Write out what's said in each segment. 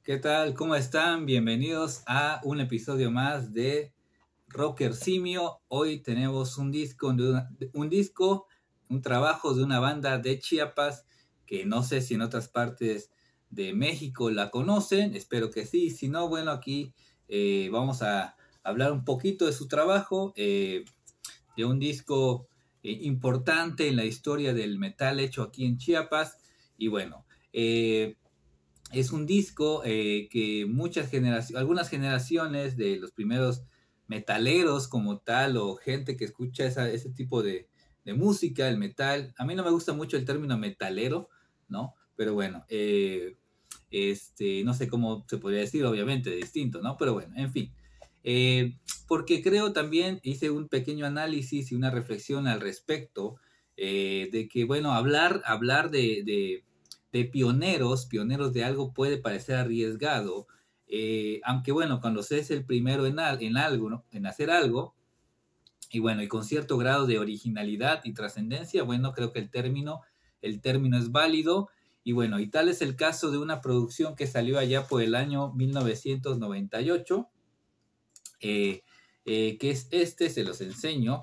¿Qué tal? ¿Cómo están? Bienvenidos a un episodio más de Rocker Simio. Hoy tenemos un trabajo de una banda de Chiapas que no sé si en otras partes de México la conocen. Espero que sí. Si no, bueno, aquí vamos a hablar un poquito de su trabajo, de un disco importante en la historia del metal hecho aquí en Chiapas. Y bueno, es un disco que algunas generaciones de los primeros metaleros como tal o gente que escucha ese tipo de música, el metal. A mí no me gusta mucho el término metalero, ¿no? Pero bueno, no sé cómo se podría decir, obviamente, distinto, ¿no? Pero bueno, en fin. Eh, Porque creo también, hice un pequeño análisis y una reflexión al respecto, de que, bueno, hablar de pioneros de algo puede parecer arriesgado, aunque bueno, cuando se es el primero en algo, ¿no? En hacer algo, y bueno, y con cierto grado de originalidad y trascendencia, bueno, creo que el término es válido. Y bueno, y tal es el caso de una producción que salió allá por el año 1998, eh, que es se los enseño,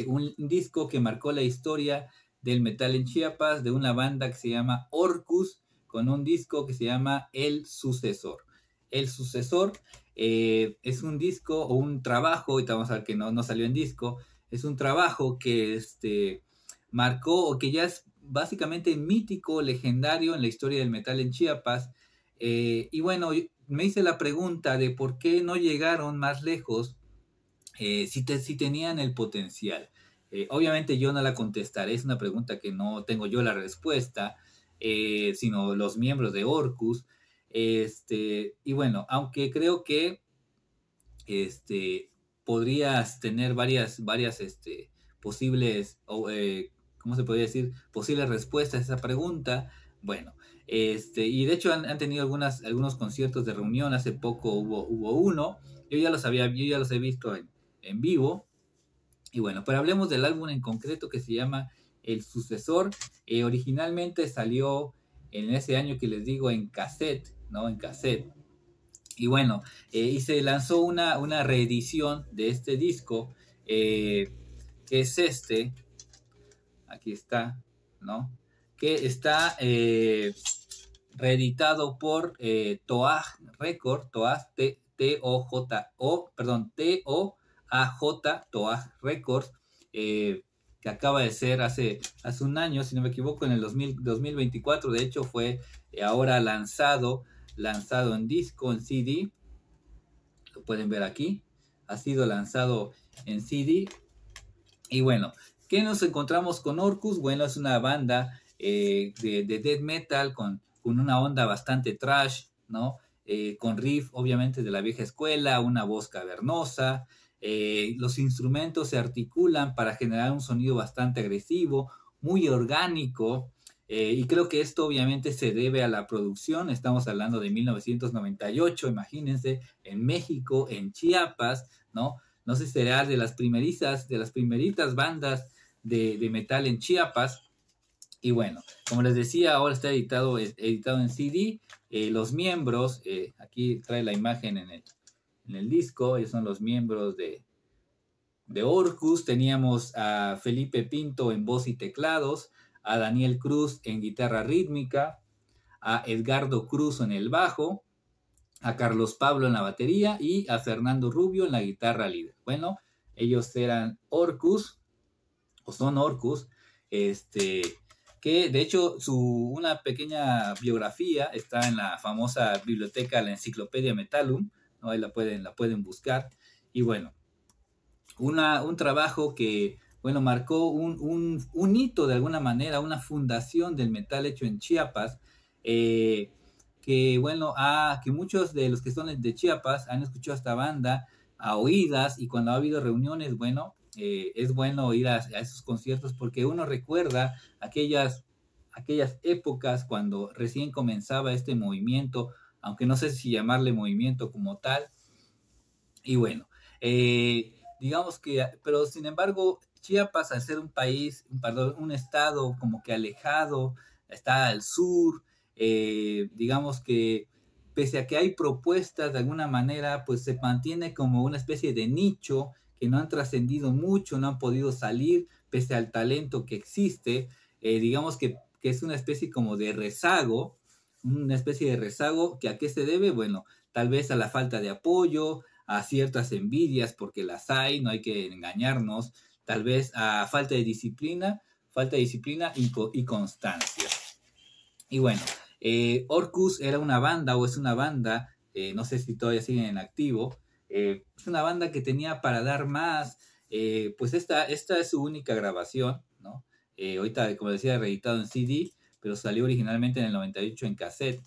un disco que marcó la historia del metal en Chiapas, de una banda que se llama Orcus, con un disco que se llama El Sucesor. El Sucesor es un disco o un trabajo, y vamos a ver que no salió en disco, es un trabajo que marcó o que ya es básicamente mítico, legendario en la historia del metal en Chiapas. Y bueno, me hice la pregunta de por qué no llegaron más lejos, si tenían el potencial. Obviamente yo no la contestaré, es una pregunta que no tengo yo la respuesta, sino los miembros de Orcus. Y bueno, aunque creo que este, podrías tener varias posibles, ¿cómo se podría decir? Posibles respuestas a esa pregunta. Bueno, y de hecho han tenido algunos conciertos de reunión. Hace poco hubo uno. Yo ya los he visto en vivo. Y bueno, pero hablemos del álbum en concreto que se llama El Sucesor. Originalmente salió en ese año que les digo en cassette, ¿no? En cassette. Y bueno, y se lanzó una reedición de este disco, que es aquí está, ¿no? Que está reeditado por Toaj Record, Toaj, T-O-J-O, perdón, T-O-A-J, Toaj Records, que acaba de ser hace un año, si no me equivoco, en el 2024. De hecho fue ahora lanzado en disco, en CD, lo pueden ver aquí, ha sido lanzado en CD. Y bueno, ¿qué nos encontramos con Orcus? Bueno, es una banda de death metal con una onda bastante trash, ¿no? Con riff, obviamente, de la vieja escuela, una voz cavernosa. Los instrumentos se articulan para generar un sonido bastante agresivo, muy orgánico. Y creo que esto obviamente se debe a la producción. Estamos hablando de 1998, imagínense, en México, en Chiapas, ¿no? No sé si será de las primeritas bandas de metal en Chiapas. Y bueno, como les decía, ahora está editado en CD. Los miembros, aquí trae la imagen en el disco, ellos son los miembros de Orcus. Teníamos a Felipe Pinto en voz y teclados, a Daniel Cruz en guitarra rítmica, a Edgardo Cruz en el bajo, a Carlos Pablo en la batería y a Fernando Rubio en la guitarra líder. Bueno, ellos eran Orcus, o son Orcus, que de hecho una pequeña biografía está en la famosa biblioteca, la Enciclopedia Metallum, ¿no? Ahí la pueden buscar. Y bueno, un trabajo que, bueno, marcó un hito de alguna manera, una fundación del metal hecho en Chiapas, que bueno, que muchos de los que son de Chiapas han escuchado esta banda a oídas, y cuando ha habido reuniones, bueno, es bueno ir a esos conciertos porque uno recuerda aquellas épocas cuando recién comenzaba este movimiento, aunque no sé si llamarle movimiento como tal. Y bueno, digamos que, pero sin embargo, Chiapas, al ser un país, perdón, un estado como que alejado, está al sur, digamos que pese a que hay propuestas de alguna manera, pues se mantiene como una especie de nicho que no han trascendido mucho, no han podido salir, pese al talento que existe. Digamos que es una especie como de rezago, una especie de rezago que a qué se debe, bueno, tal vez a la falta de apoyo, a ciertas envidias, porque las hay, no hay que engañarnos, tal vez a falta de disciplina y constancia. Y bueno, Orcus era una banda o es una banda, no sé si todavía siguen en activo, es una banda que tenía para dar más, pues esta es su única grabación, ¿no? Ahorita, como decía, reeditado en CD, pero salió originalmente en el 98 en cassette.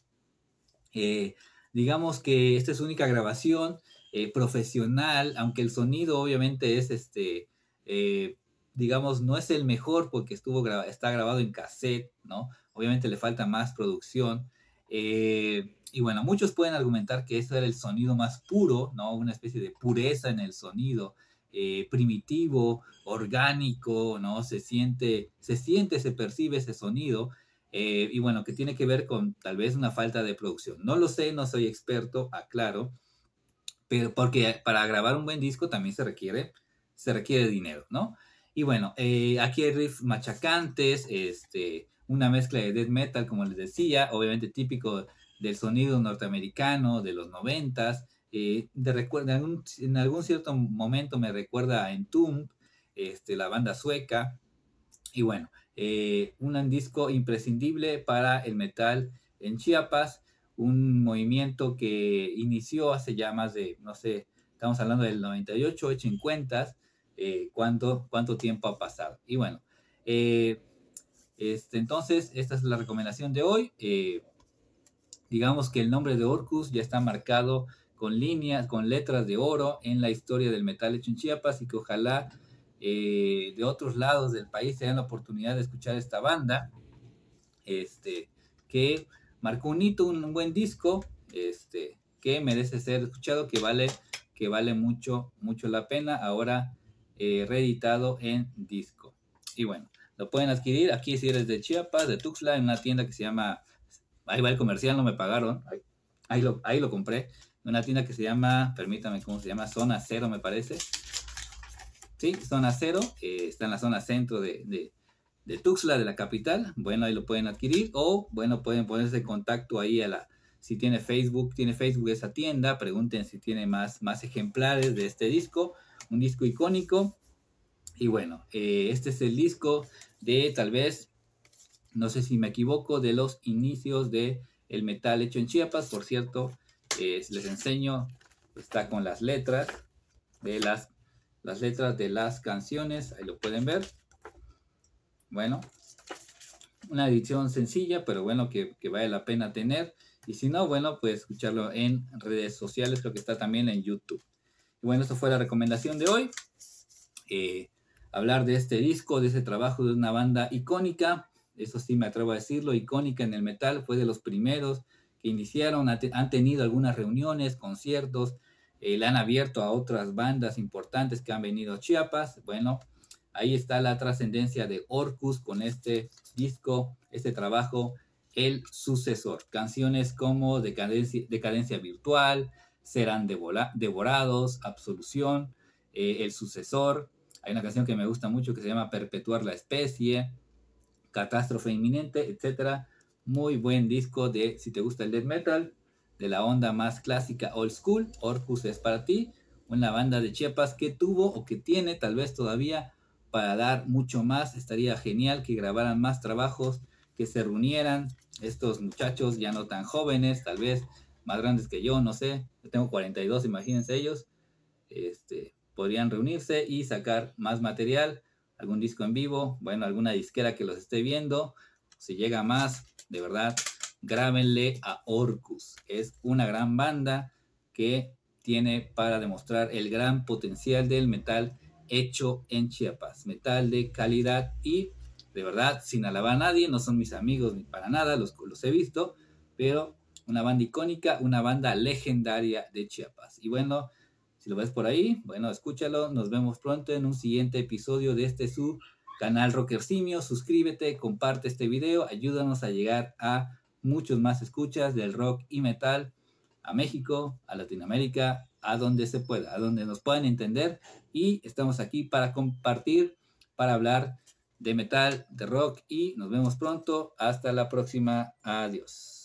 Digamos que esta es su única grabación profesional, aunque el sonido obviamente es digamos, no es el mejor porque está grabado en cassette, ¿no? Obviamente le falta más producción. Y bueno, muchos pueden argumentar que ese era el sonido más puro, ¿no? Una especie de pureza en el sonido, primitivo, orgánico, ¿no? Se percibe ese sonido. Y bueno, que tiene que ver con tal vez una falta de producción. No lo sé, no soy experto, aclaro, pero porque para grabar un buen disco también se requiere dinero, ¿no? Y bueno, aquí hay riffs machacantes, una mezcla de death metal, como les decía, obviamente típico del sonido norteamericano de los 90s. En algún cierto momento me recuerda a Entombed, la banda sueca. Y bueno, un disco imprescindible para el metal en Chiapas, un movimiento que inició hace ya más de, no sé, estamos hablando del 98, hecho en cuentas, cuánto tiempo ha pasado. Y bueno, entonces, esta es la recomendación de hoy. Digamos que el nombre de Orcus ya está marcado con líneas, con letras de oro en la historia del metal hecho en Chiapas y que ojalá de otros lados del país tengan la oportunidad de escuchar esta banda, que marcó un hito, un buen disco, que merece ser escuchado, que vale mucho, mucho la pena, ahora reeditado en disco. Y bueno, lo pueden adquirir aquí si eres de Chiapas, de Tuxtla, en una tienda que se llama, ahí va el comercial, no me pagaron, ahí lo compré, en una tienda que se llama, permítame, ¿cómo se llama? Zona Cero, me parece. Sí, Zona Cero, está en la zona centro de Tuxtla, de la capital. Bueno, ahí lo pueden adquirir o, bueno, pueden ponerse en contacto ahí si tiene Facebook esa tienda, pregunten si tiene más ejemplares de este disco, un disco icónico. Y bueno, este es el disco de tal vez, no sé si me equivoco, de los inicios de el metal hecho en Chiapas. Por cierto, les enseño, está con las letras de las canciones, ahí lo pueden ver. Bueno, una edición sencilla, pero bueno, que vale la pena tener. Y si no, bueno, pues escucharlo en redes sociales, creo que está también en YouTube. Y bueno, esto fue la recomendación de hoy. Hablar de este disco, de ese trabajo de una banda icónica, eso sí me atrevo a decirlo, icónica en el metal, fue de los primeros que iniciaron, han tenido algunas reuniones, conciertos, le han abierto a otras bandas importantes que han venido a Chiapas. Bueno, ahí está la trascendencia de Orcus con este disco, este trabajo, El Sucesor. Canciones como Decadencia Virtual, Serán Devorados, Absolución, El Sucesor. Hay una canción que me gusta mucho que se llama Perpetuar la Especie, Catástrofe Inminente, etc. Muy buen disco si te gusta el death metal, de la onda más clásica old school. Orcus es para ti, una banda de Chiapas que tuvo o que tiene tal vez todavía para dar mucho más. Estaría genial que grabaran más trabajos, que se reunieran estos muchachos ya no tan jóvenes, tal vez más grandes que yo, no sé. Yo tengo 42, imagínense ellos. Podrían reunirse y sacar más material, algún disco en vivo, bueno, alguna disquera que los esté viendo. Si llega más, de verdad, grábenle a Orcus. Es una gran banda que tiene para demostrar el gran potencial del metal hecho en Chiapas. Metal de calidad y, de verdad, sin alabar a nadie, no son mis amigos ni para nada, los he visto, pero una banda icónica, una banda legendaria de Chiapas. Y bueno, si lo ves por ahí, bueno, escúchalo. Nos vemos pronto en un siguiente episodio de su canal Rocker Simio. Suscríbete, comparte este video, ayúdanos a llegar a muchos más escuchas del rock y metal a México, a Latinoamérica, a donde se pueda, a donde nos puedan entender. Y estamos aquí para compartir, para hablar de metal, de rock, y nos vemos pronto. Hasta la próxima. Adiós.